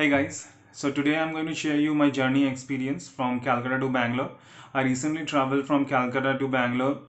Hey guys, so today I'm going to share you my journey experience from Calcutta to Bangalore. I recently traveled from Calcutta to Bangalore.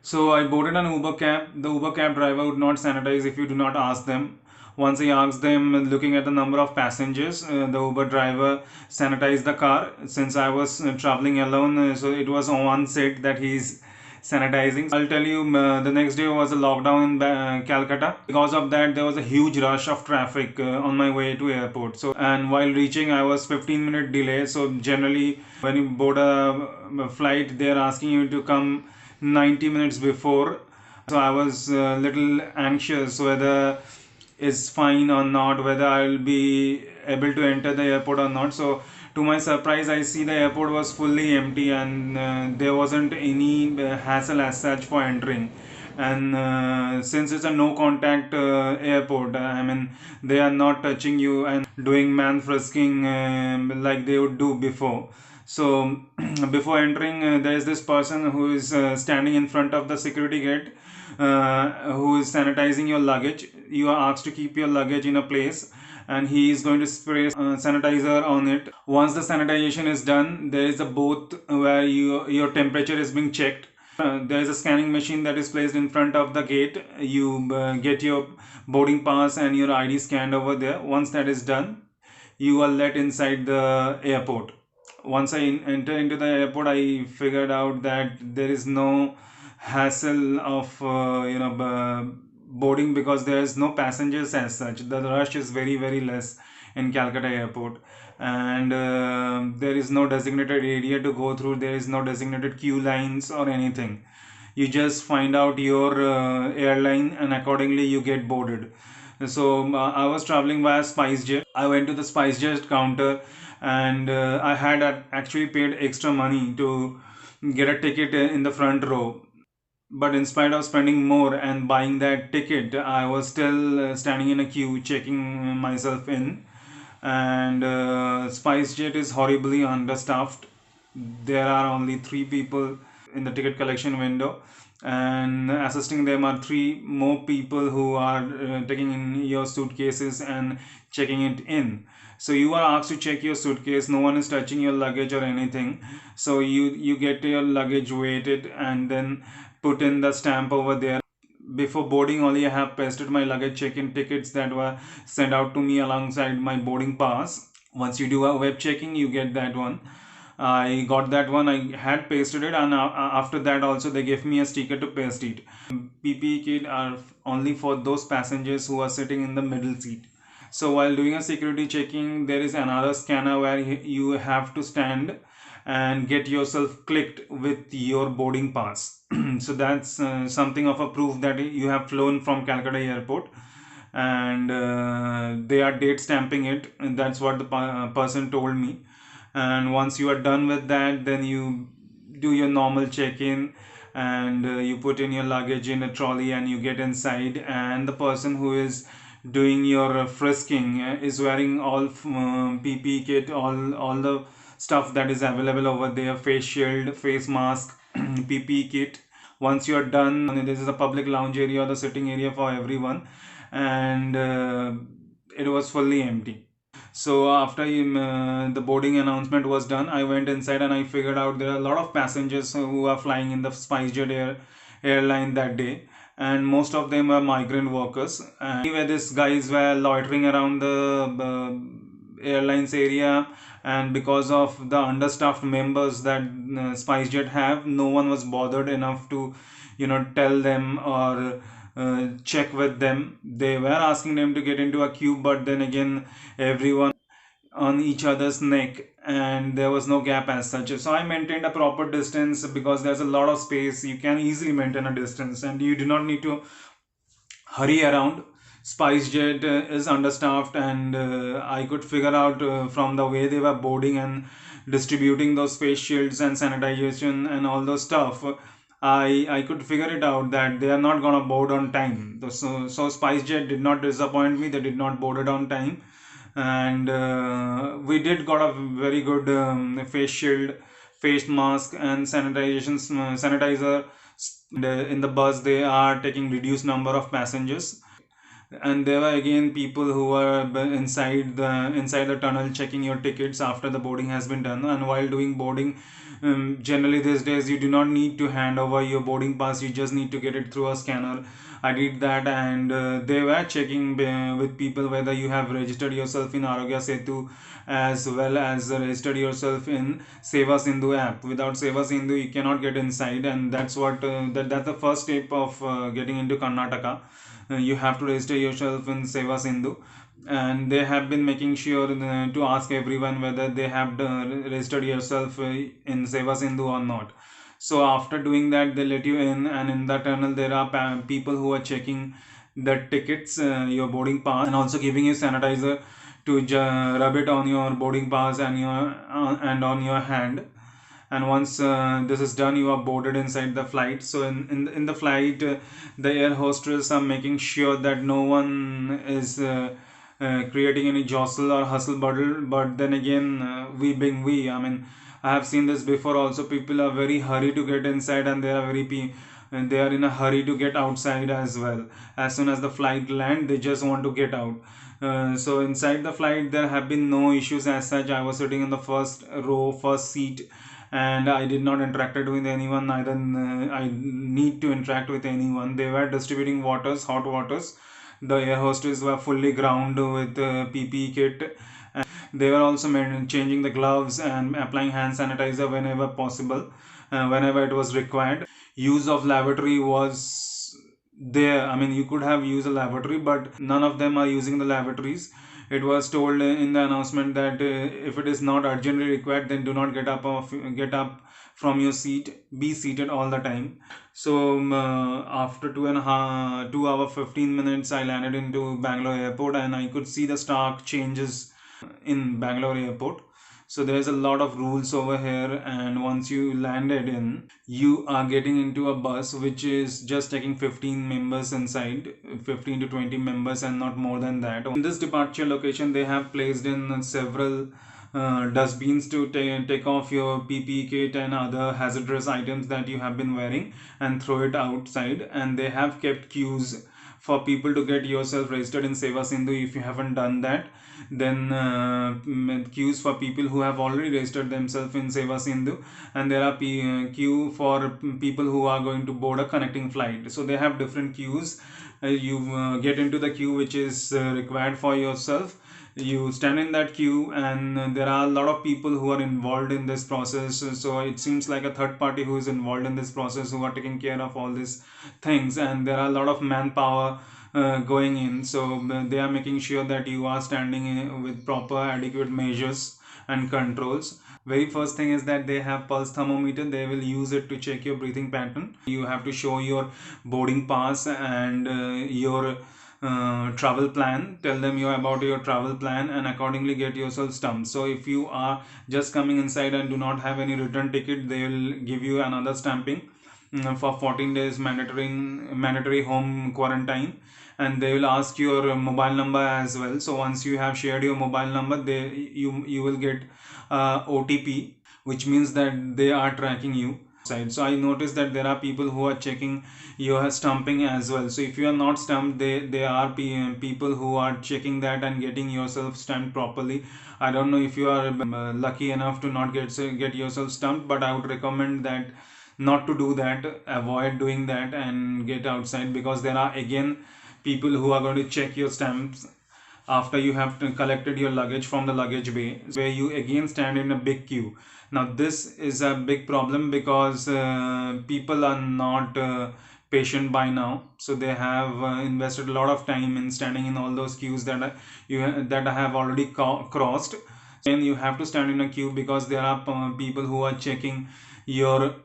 So I boarded an Uber cab. The Uber cab driver would not sanitize if you do not ask them. Once I asked them, looking at the number of passengers, the Uber driver sanitized the car. Since I was traveling alone, so it was on one set that he's sanitizing. I'll tell you, the next day was a lockdown in Calcutta. Because of that, there was a huge rush of traffic on my way to airport. So, and while reaching, I was 15-minute delay. So generally, when you board a flight, they're asking you to come 90 minutes before. So I was a little anxious whether it's fine or not, whether I'll be able to enter the airport or not. So to my surprise, I see the airport was fully empty, and there wasn't any hassle as such for entering. And since it's a no contact airport, I mean, they are not touching you and doing man frisking like they would do before. So before entering, there is this person who is standing in front of the security gate, who is sanitizing your luggage. You are asked to keep your luggage in a place, and he is going to spray sanitizer on it. Once the sanitization is done, there is a booth where your temperature is being checked. There is a scanning machine that is placed in front of the gate. You get your boarding pass and your ID scanned over there. Once that is done, you are let inside the airport. Once I enter into the airport, I figured out that there is no hassle of boarding, because there is no passengers as such. The rush is very less in Calcutta airport, and there is no designated area to go through. There is no designated queue lines or anything. You just find out your airline, and accordingly you get boarded. So I was traveling via SpiceJet. I went to the SpiceJet counter, and I had actually paid extra money to get a ticket in the front row. But in spite of spending more and buying that ticket, I was still standing in a queue checking myself in. And SpiceJet is horribly understaffed. There are only 3 people in the ticket collection window, and assisting them are 3 more people who are taking in your suitcases and checking it in. So you are asked to check your suitcase. No one is touching your luggage or anything. So you get your luggage weighted and then put in the stamp over there. Before boarding, only I have pasted my luggage check-in tickets that were sent out to me alongside my boarding pass. Once you do a web checking, you get that one. I got that one. I had pasted it, and after that also they gave me a sticker to paste it. PPE kit are only for those passengers who are sitting in the middle seat. So while doing a security checking, there is another scanner where you have to stand and get yourself clicked with your boarding pass. So that's something of a proof that you have flown from Calcutta airport, and they are date stamping it. And that's what the person told me. And once you are done with that, then you do your normal check-in, and you put in your luggage in a trolley and you get inside. And the person who is doing your frisking is wearing all PPE kit, all the stuff that is available over there: face shield, face mask, PPE kit. Once you are done, this is a public lounge area, the sitting area for everyone, and it was fully empty. So after the boarding announcement was done, I went inside and I figured out there are a lot of passengers who are flying in the SpiceJet airline that day, and most of them are migrant workers. And anyway, these guys were loitering around the airlines area, and because of the understaffed members that SpiceJet have, no one was bothered enough to tell them or check with them. They were asking them to get into a queue, but then again, everyone on each other's neck, and there was no gap as such. So I maintained a proper distance, because there's a lot of space. You can easily maintain a distance, and you do not need to hurry around. SpiceJet is understaffed, and I could figure out from the way they were boarding and distributing those face shields and sanitization and all those stuff. I could figure it out that they are not gonna board on time. So SpiceJet did not disappoint me. They did not board it on time, and we did got a very good face shield face mask and sanitizer. And in the bus they are taking reduced number of passengers, and there were again people who were inside the tunnel checking your tickets after the boarding has been done. And while doing boarding, generally these days you do not need to hand over your boarding pass, you just need to get it through a scanner. I did that, and they were checking with people whether you have registered yourself in Arogya Setu as well as registered yourself in Seva Sindhu app. Without Seva Sindhu you cannot get inside, and that's the first step of getting into Karnataka. You have to register yourself in Seva Sindhu, and they have been making sure to ask everyone whether they have registered yourself in Seva Sindhu or not. So after doing that, they let you in, and in the tunnel there are people who are checking the tickets, your boarding pass, and also giving you sanitizer to rub it on your boarding pass and on your hand. And once this is done, you are boarded inside the flight. So in the flight, the air hostess are making sure that no one is creating any jostle or hustle buddle. But then again, we being we, I mean, I have seen this before also. People are very hurry to get inside, and and they are in a hurry to get outside as well. As soon as the flight land, they just want to get out. So inside the flight there have been no issues as such. I was sitting in the first row, first seat, and I did not interacted with anyone. Neither I need to interact with anyone. They were distributing waters, hot waters. The air hostess were fully ground with PPE kit. They were also changing the gloves and applying hand sanitizer whenever possible, whenever it was required. Use of lavatory was there. I mean, you could have used a lavatory, but none of them are using the lavatories. It was told in the announcement that if it is not urgently required, then do not get up from your seat. Be seated all the time. So after 2 hour 15 minutes, I landed into Bangalore Airport, and I could see the stark changes in Bangalore Airport. So there's a lot of rules over here, and once you landed in, you are getting into a bus which is just taking 15 members inside, 15 to 20 members, and not more than that. In this departure location, they have placed in several dustbins to take off your PPE kit and other hazardous items that you have been wearing and throw it outside. And they have kept queues for people to get yourself registered in Seva Sindhu. If you haven't done that, then queues for people who have already registered themselves in Seva Sindhu, and there are queue for people who are going to board a connecting flight. So they have different queues. You get into the queue which is required for yourself. You stand in that queue, and there are a lot of people who are involved in this process. So it seems like a third party who is involved in this process, who are taking care of all these things, and there are a lot of manpower going in. So they are making sure that you are standing with proper adequate measures and controls. Very first thing is that they have pulse thermometer. They will use it to check your breathing pattern. You have to show your boarding pass and your travel plan. Tell them about your travel plan, and accordingly get yourself stumped. So if you are just coming inside and do not have any return ticket, they will give you another stamping for 14 days mandatory home quarantine. And they will ask your mobile number as well. So once you have shared your mobile number, you will get OTP, which means that they are tracking you. So I noticed that there are people who are checking your stumping as well. So if you are not stumped, they are people who are checking that and getting yourself stamped properly. I don't know if you are lucky enough to not get yourself stumped, but I would recommend that not to do that. Avoid doing that and get outside, because there are again people who are going to check your stamps after you have collected your luggage from the luggage bay, where you again stand in a big queue. Now this is a big problem, because people are not patient by now. So they have invested a lot of time in standing in all those queues that I have already crossed. And you have to stand in a queue because there are people who are checking your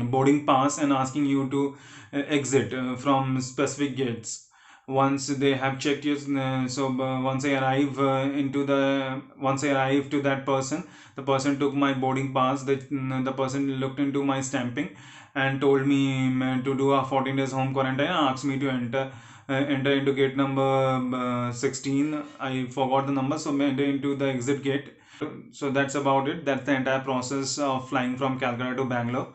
boarding pass and asking you to exit from specific gates. Once they have checked you, once I arrive once I arrive to that person, the person took my boarding pass. The person looked into my stamping and told me to do a 14 days home quarantine, and asked me to enter into gate number 16. I forgot the number, so enter into the exit gate. So that's about it. That's the entire process of flying from Calcutta to Bangalore.